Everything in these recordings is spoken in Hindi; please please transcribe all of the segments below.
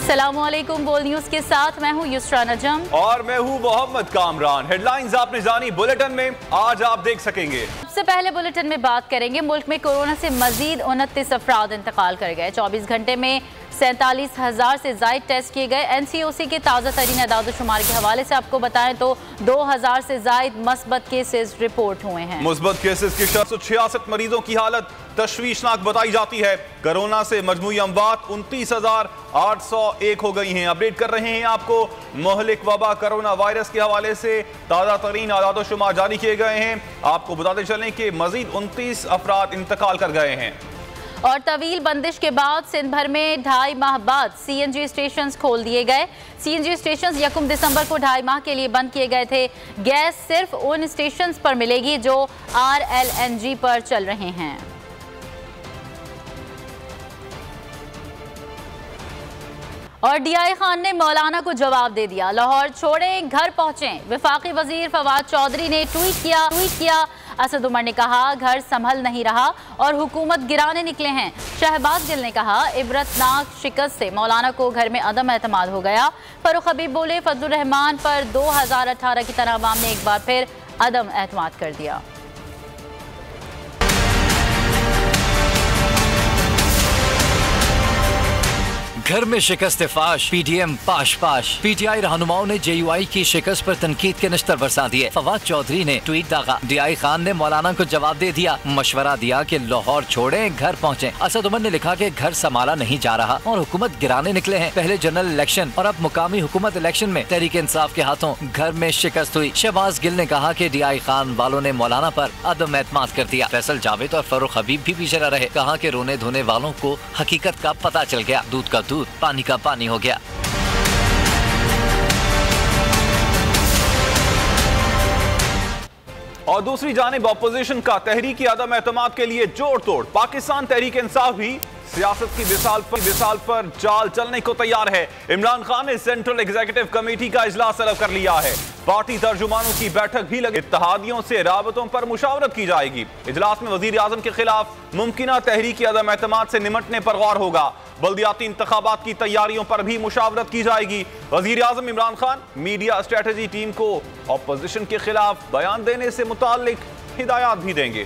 अस्सलामुअलैकुम। बोल न्यूज के साथ मैं हूं युसरा नजम और मैं हूं मोहम्मद कामरान। हेडलाइंस आपने जानी, बुलेटिन में आज आप देख सकेंगे। सबसे पहले बुलेटिन में बात करेंगे, मुल्क में कोरोना से मजीद 29 अफराद इंतकाल कर गए। 24 घंटे में 47,000 से ज्यादा टेस्ट किए गए। NCOC के ताज़ा तरीन अदाद-ओ-शुमार के हवाले से आपको बताएं तो 2000 से ज्यादा मस्बत केसेस रिपोर्ट हुए हैं। मुस्बत केसेस की 466 मरीजों की हालत तशवीशनाक बताई जाती है। कोरोना से मजमूई अमवात 29,801 हो गई हैं। अपडेट कर रहे हैं आपको मोहलिक वबा कोरोना वायरस के हवाले से ताज़ा तरीन अदाद-ओ-शुमार जारी किए गए हैं। आपको बताते चलें कि मजीद 29 अफराद इंतकाल कर गए हैं। और तवील बंदिश के बाद सिंध भर में 2.5 माह बाद CNG स्टेशन खोल दिए गए। CNG स्टेशन 1 दिसंबर को 2.5 माह के लिए बंद किए गए थे। गैस सिर्फ उन स्टेशन पर मिलेगी जो RLNG पर चल रहे हैं। और DI खान ने मौलाना को जवाब दे दिया। लाहौर छोड़ें, घर पहुंचें। वफाकी वजीर फवाद चौधरी ने ट्वीट किया। असद उमर ने कहा घर संभल नहीं रहा और हुकूमत गिराने निकले हैं। शहबाज गिल ने कहा इबरतनाक शिकस्त से मौलाना को घर में अदम एतमाद हो गया। फरूख हबीब बोले फजलुर रहमान पर 2018 की तरह अवाम ने एक बार फिर अदम एतमाद कर दिया। घर में शिकस्त फाश, PDM पाश पाश। PTI रहनुमाओं ने JUI की शिकस्त पर तनकीद के नश्तर बरसा दिए। फवाद चौधरी ने ट्वीट दागा, DI खान ने मौलाना को जवाब दे दिया, मशवरा दिया कि लाहौर छोड़ें, घर पहुँचे। असद उमर ने लिखा कि घर संभाला नहीं जा रहा और हुकूमत गिराने निकले हैं। पहले जनरल इलेक्शन और अब मुकामी हुकूमत इलेक्शन में तहरीक इंसाफ के हाथों घर में शिकस्त हुई। शहबाज गिल ने कहा कि DI खान वालों ने मौलाना पर अदम एतमाद कर दिया। फैसल जावेद और फरूख हबीब भी पीछे न रहे। कहा कि रोने धोने वालों को हकीकत का पता चल गया। दूध का दूध, पानी का पानी हो गया। और दूसरी जानिब अपोजिशन का तहरीकी अदम एतमाद के लिए जोड़ तोड़। पाकिस्तान तहरीक इंसाफ भी सियासत की विसाल पर चाल चलने को तैयार है। इमरान खान ने सेंट्रल एग्जीक्यूटिव कमेटी का इजलास तलब कर लिया है। पार्टी तर्जुमानों की बैठक भी लगी। इत्तेहादियों से राबतों पर मुशावरत की जाएगी। इजलास में वजीर आजम के खिलाफ मुमकिना तहरीकी अदम एतमाद से निमटने पर गौर होगा। बल्दियाती इंतखाबात की तैयारियों पर भी मुशावरत की जाएगी। वजीर आजम Imran Khan media strategy team को अपोजिशन के खिलाफ बयान देने से मुताल्लिक हिदायत भी देंगे।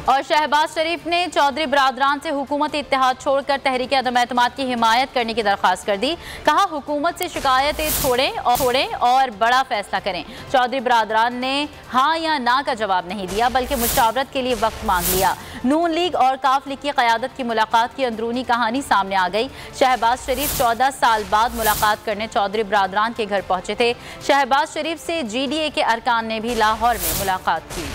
और शहबाज शरीफ ने चौधरी बरादरान से हुकूमती इत्तेहाद छोड़कर तहरीक अदम एतमाद की हिमायत करने की दरख्वास्त कर दी। कहा हुकूमत से शिकायतें छोड़ें और बड़ा फैसला करें। चौधरी बरादरान ने हाँ या ना का जवाब नहीं दिया बल्कि मुशावरत के लिए वक्त मांग लिया। नून लीग और काफ लीग की क़यादत की मुलाकात की अंदरूनी कहानी सामने आ गई। शहबाज शरीफ 14 साल बाद मुलाकात करने चौधरी बरादरान के घर पहुंचे थे। शहबाज शरीफ से GDA के अरकान ने भी लाहौर में मुलाकात की।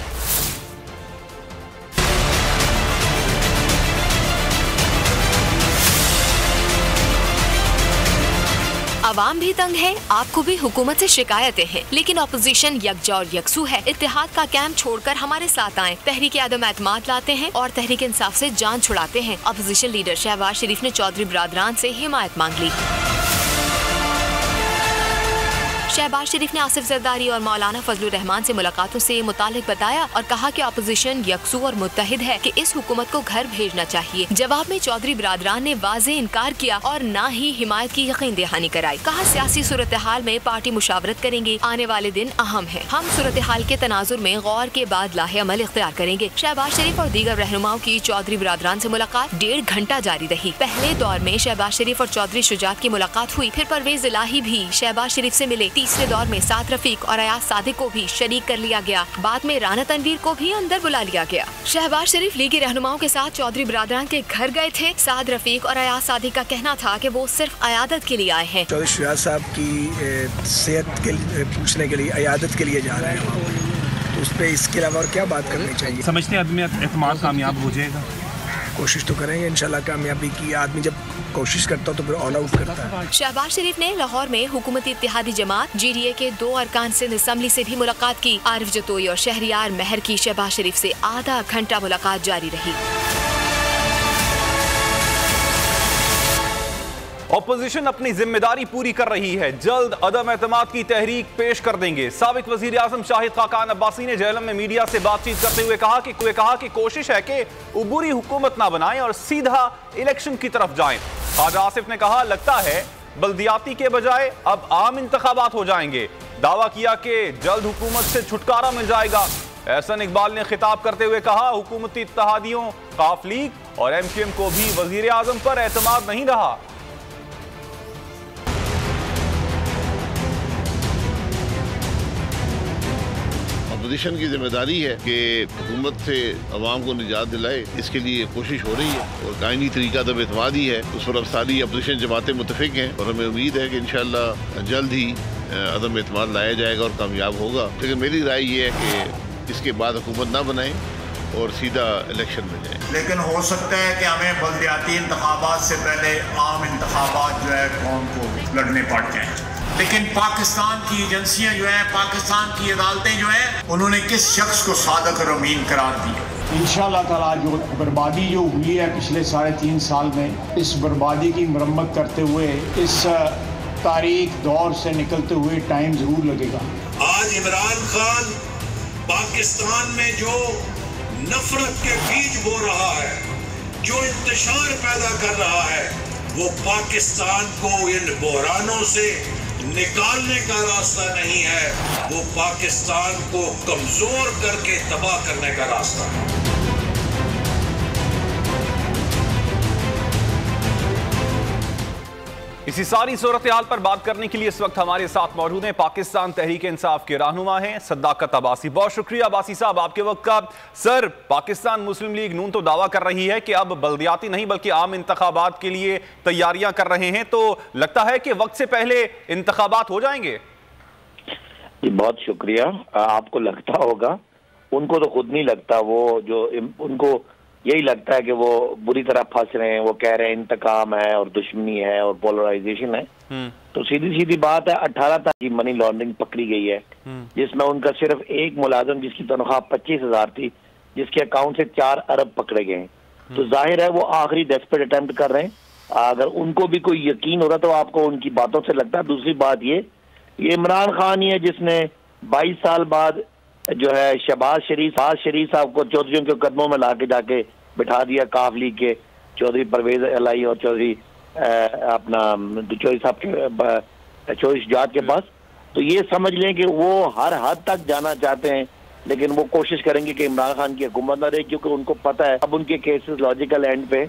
अवाम भी तंग है, आपको भी हुकूमत से शिकायतें हैं, लेकिन अपोजिशन यकजा और यकसू है। इत्तेहाद का कैंप छोड़कर हमारे साथ आएं। तहरीक अदम एतमाद लाते हैं और तहरीक इंसाफ से जान छुड़ाते हैं। अपोजिशन लीडर शहबाज शरीफ ने चौधरी बरादरान से हिमायत मांग ली। शहबाज शरीफ ने आसिफ जरदारी और मौलाना फजलुर रहमान से मुलाकातों से मुतालिक बताया और कहा कि अपोजिशन यकसू और मुत्तहिद है कि इस हुकूमत को घर भेजना चाहिए। जवाब में चौधरी बरादरान ने वाज़ेह इनकार किया और न ही हिमायत की यकीन दहानी कराई। कहा सियासी सूरत हाल में पार्टी मुशावरत करेंगे, आने वाले दिन अहम है। हम सूरत हाल के तनाजुर में गौर के बाद लाहे अमल इख्तियार करेंगे। शहबाज शरीफ और दीगर रहनुमाओं की चौधरी बरादरान से मुलाकात 1.5 घंटा जारी रही। पहले दौर में शहबाज शरीफ और चौधरी शुजात की मुलाकात हुई। फिर परवेज इलाही भी शहबाज शरीफ से मिले। तीसरे दौर में साद रफीक और अयाज सादिक को भी शरीक कर लिया गया। बाद में राना तनवीर को भी अंदर बुला लिया गया। शहबाज शरीफ लीगी रहनुमाओं के साथ चौधरी बरादरान के घर गए थे। साद रफीक और अयाज सादिक का कहना था कि वो सिर्फ अयादत के लिए आए हैं। चौधरी शुजात साहब की सेहत के पूछने के लिए, अयादत के लिए जा रहे हैं। तो उस पर इसके अलावा और क्या बात करनी चाहिए? समझते हैं आदमी एतमाद कामयाब हो जाएगा? कोशिश तो करेंगे इंशाल्लाह कामयाबी की। आदमी जब कोशिश करता हो तो फिर ऑल आउट करता है। शहबाज शरीफ ने लाहौर में हुकूमती इत्तेहादी जमात GDA के 2 अरकान सिंध असम्बली से भी मुलाकात की। आरिफ जतोई और शहरियार महर की शहबाज शरीफ से आधा घंटा मुलाकात जारी रही। ऑपोजिशन अपनी जिम्मेदारी पूरी कर रही है, जल्द अदम एतमाद की तहरीक पेश कर देंगे। साबिक वजीर आजम शाहिद खाकान अब्बासी ने जेहलम में मीडिया से बातचीत करते हुए कहा कि कोशिश है कि उबूरी हुकूमत ना बनाएं और सीधा इलेक्शन की तरफ जाएं। ख्वाजा आसिफ ने कहा, लगता है बल्दियाती के बजाय अब आम इंतखाबात हो जाएंगे। दावा किया कि जल्द हुकूमत से छुटकारा मिल जाएगा। एहसन इकबाल ने खिताब करते हुए कहा, हुकूमती इत्तेहादियों काफ लीग और MQM को भी वजीर आजम पर एतमाद नहीं रहा। अपोजिशन की जिम्मेदारी है कि हुकूमत से अवाम को निजात दिलाए, इसके लिए कोशिश हो रही है और कायनी तरीका अदम एतमाद ही है। उस पर अब सारी अपोजिशन जमातें मुतफिक हैं और हमें उम्मीद है कि इंशाअल्लाह जल्द ही अदम एतमाद लाया जाएगा और कामयाब होगा। लेकिन मेरी राय ये है कि इसके बाद हुकूमत ना बनाएं और सीधा इलेक्शन में जाएं। लेकिन हो सकता है कि हमें बल्दियाती इंतखाबात से पहले आम इंतखाबात जो है कौम को लड़ने पड़ जाएं। लेकिन पाकिस्तान की एजेंसियां जो है, पाकिस्तान की अदालतें जो है, उन्होंने किस शख्स को सादिक और अमीन करार दिया। इंशाअल्लाह ताला जो बर्बादी जो हुई है पिछले 3.5 साल में, इस बर्बादी की मरम्मत करते हुए इस तारीख दौर से निकलते हुए टाइम जरूर लगेगा। आज इमरान खान पाकिस्तान में जो नफरत के बीज बो रहा है, जो इंतशार पैदा कर रहा है, वो पाकिस्तान को इन बहरानों से निकालने का रास्ता नहीं है, वो पाकिस्तान को कमजोर करके तबाह करने का रास्ता है। इसी सारी सूरत हाल पर बात करने के लिए इस वक्त हमारे साथ मौजूद हैं पाकिस्तान तहरीक इंसाफ के रहनुमा हैं सद्दाकत अब्बासी। बहुत शुक्रिया अब्बासी साहब आपके वक्त का। सर, पाकिस्तान मुस्लिम लीग नून तो दावा कर रही है कि अब बल्दियाती नहीं बल्कि आम इंतखाबात के लिए तैयारियां कर रहे हैं, तो लगता है कि वक्त से पहले इंतखाबात हो जाएंगे? जी बहुत शुक्रिया। आपको लगता होगा, उनको तो खुद नहीं लगता, वो जो उनको यही लगता है कि वो बुरी तरह फंस रहे हैं। वो कह रहे हैं इंतकाम है और दुश्मनी है और पोलराइजेशन है। तो सीधी सीधी बात है, 18 तारीख मनी लॉन्ड्रिंग पकड़ी गई है, जिसमें उनका सिर्फ एक मुलाजिम जिसकी तनख्वाह 25,000 थी, जिसके अकाउंट से 4 अरब पकड़े गए हैं। तो जाहिर है वो आखिरी डेस्परेट अटेम्प्ट कर रहे हैं। अगर उनको भी कोई यकीन हो रहा तो आपको उनकी बातों से लगता है। दूसरी बात ये इमरान खान ही है जिसने 22 साल बाद जो है शहबाज शरीफ साहब को चौधरियों के कदमों में लाके जाके बिठा दिया, काफ लीग के चौधरी परवेज अलाई और चौधरी साहब के चौधरी शुजात के पास। तो ये समझ लें कि वो हर हद तक जाना चाहते हैं, लेकिन वो कोशिश करेंगे कि इमरान खान की हुकूमत न रहे, क्योंकि उनको पता है अब उनके केसेस लॉजिकल एंड पे।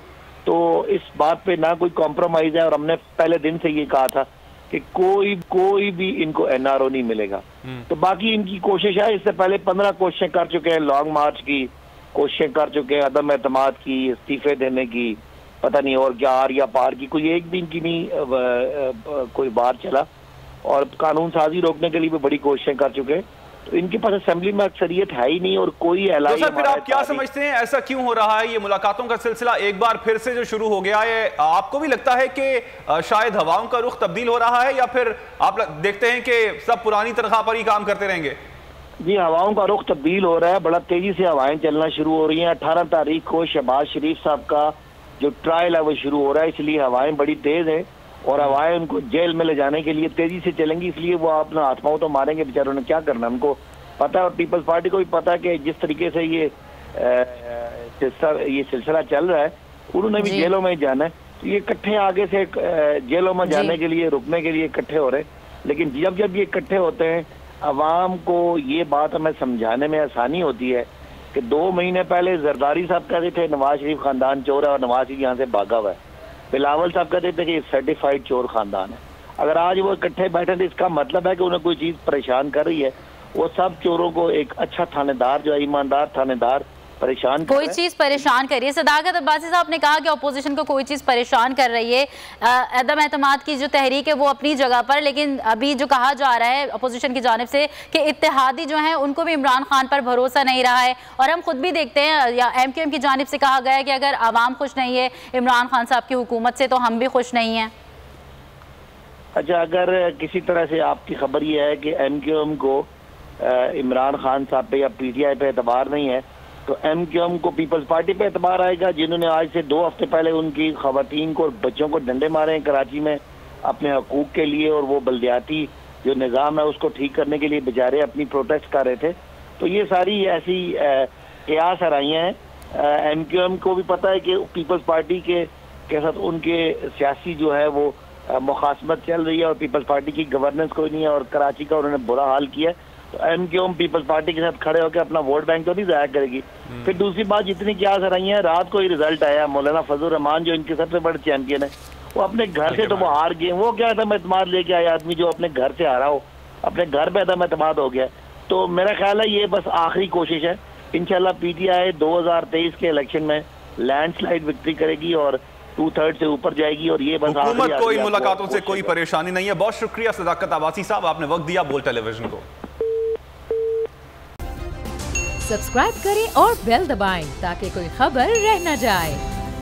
तो इस बात पे ना कोई कॉम्प्रोमाइज है, और हमने पहले दिन से ये कहा था कि कोई भी इनको NRO नहीं मिलेगा। तो बाकी इनकी कोशिश है, इससे पहले 15 कोशिशें कर चुके हैं, लॉन्ग मार्च की कोशिशें कर चुके हैं, अदम एतमाद की, इस्तीफे देने की, पता नहीं और क्या, आर या पार की, कोई एक भी इनकी नहीं कोई बार चला। और कानून साजी रोकने के लिए भी बड़ी कोशिशें कर चुके हैं। तो इनके पास असेंबली में अक्सरियत है ही नहीं और कोई एलाई। तो फिर आप क्या समझते हैं, ऐसा क्यों हो रहा है? ये मुलाकातों का सिलसिला एक बार फिर से जो शुरू हो गया है, आपको भी लगता है कि शायद हवाओं का रुख तब्दील हो रहा है, या फिर आप देखते हैं कि सब पुरानी तनख्वाह पर ही काम करते रहेंगे? जी हवाओं का रुख तब्दील हो रहा है, बड़ा तेजी से हवाएं चलना शुरू हो रही हैं। 18 तारीख को शहबाज शरीफ साहब का जो ट्रायल है वो शुरू हो रहा है, इसलिए हवाएं बड़ी तेज है और हवाएं उनको जेल में ले जाने के लिए तेजी से चलेंगी। इसलिए वो अपना हाथपांव तो मारेंगे, बेचारों ने क्या करना, उनको पता है। और पीपल्स पार्टी को भी पता है कि जिस तरीके से ये सिलसिला चल रहा है, उन्होंने भी जेलों में जाना है। तो ये इकट्ठे आगे से जेलों में जाने के लिए, रुकने के लिए इकट्ठे हो रहे हैं। लेकिन जब ये इकट्ठे होते हैं, अवाम को ये बात हमें समझाने में आसानी होती है कि 2 महीने पहले जरदारी साहब कहते थे नवाज शरीफ खानदान चोर है और नवाज शरीफ यहाँ से भागा हुआ है। बिलावल साहब कहते थे कि सर्टिफाइड चोर खानदान है। अगर आज वो इकट्ठे बैठे तो इसका मतलब है कि उन्हें कोई चीज परेशान कर रही है। वो सब चोरों को एक अच्छा थानेदार, जो ईमानदार थानेदार परेशान कर कोई चीज परेशान कर रही है। सदाकत अब्बासी साहब ने कहा कि अपोजिशन को कोई चीज परेशान कर रही है। अदम एतमाद की जो तहरीक है वो अपनी जगह पर, लेकिन अभी जो कहा जा रहा है अपोजिशन की जानिब से कि इत्तेहादी जो हैं उनको भी इमरान खान पर भरोसा नहीं रहा है। और हम खुद भी देखते हैं, या MQM की जानिब से कहा गया है कि अगर आवाम खुश नहीं है इमरान खान साहब की हुकूमत से, तो हम भी खुश नहीं हैं। अच्छा, अगर किसी तरह से आपकी खबर ये है कि MQM को इमरान खान साहब पे या PTI पे एतबार नहीं है, तो MQM को पीपल्स पार्टी पे एतबार आएगा, जिन्होंने आज से 2 हफ्ते पहले उनकी खवातीन को और बच्चों को डंडे मारे हैं कराची में अपने हकूक के लिए, और वो बल्दियाती जो निज़ाम है उसको ठीक करने के लिए बेचारे अपनी प्रोटेस्ट कर रहे थे। तो ये सारी ऐसी कयास हराइयाँ हैं। MQM को भी पता है कि पीपल्स पार्टी के साथ उनके सियासी जो है वो मुखासमत चल रही है और पीपल्स पार्टी की गवर्नेंस कोई नहीं है, और कराची का उन्होंने बुरा हाल किया है। तो MQM पीपल्स पार्टी के साथ खड़े होकर अपना वोट बैंक तो नहीं ज़ाया करेगी। फिर दूसरी बात, जितनी क्या रही है, रात को ही रिजल्ट आया, मौलाना फजलुर रहमान जो इनके सबसे बड़े चैंपियन है, वो अपने घर से तो वो हार गए। वो क्या था, एतमाद लेके आए आदमी जो अपने घर से हारा हो, अपने घर पे एतमाद हो गया। तो मेरा ख्याल है ये बस आखिरी कोशिश है। इंशाल्लाह PTI 2023 के इलेक्शन में लैंडस्लाइड विक्ट्री करेगी और 2/3 से ऊपर जाएगी, और ये बस हुकूमत कोई मुलाकातों से कोई परेशानी नहीं है। बहुत शुक्रिया सदाकत अब्बासी साहब, आपने वक्त दिया बोल टेलीविजन को। सब्सक्राइब करें और बेल दबाएं ताकि कोई खबर रह न जाए।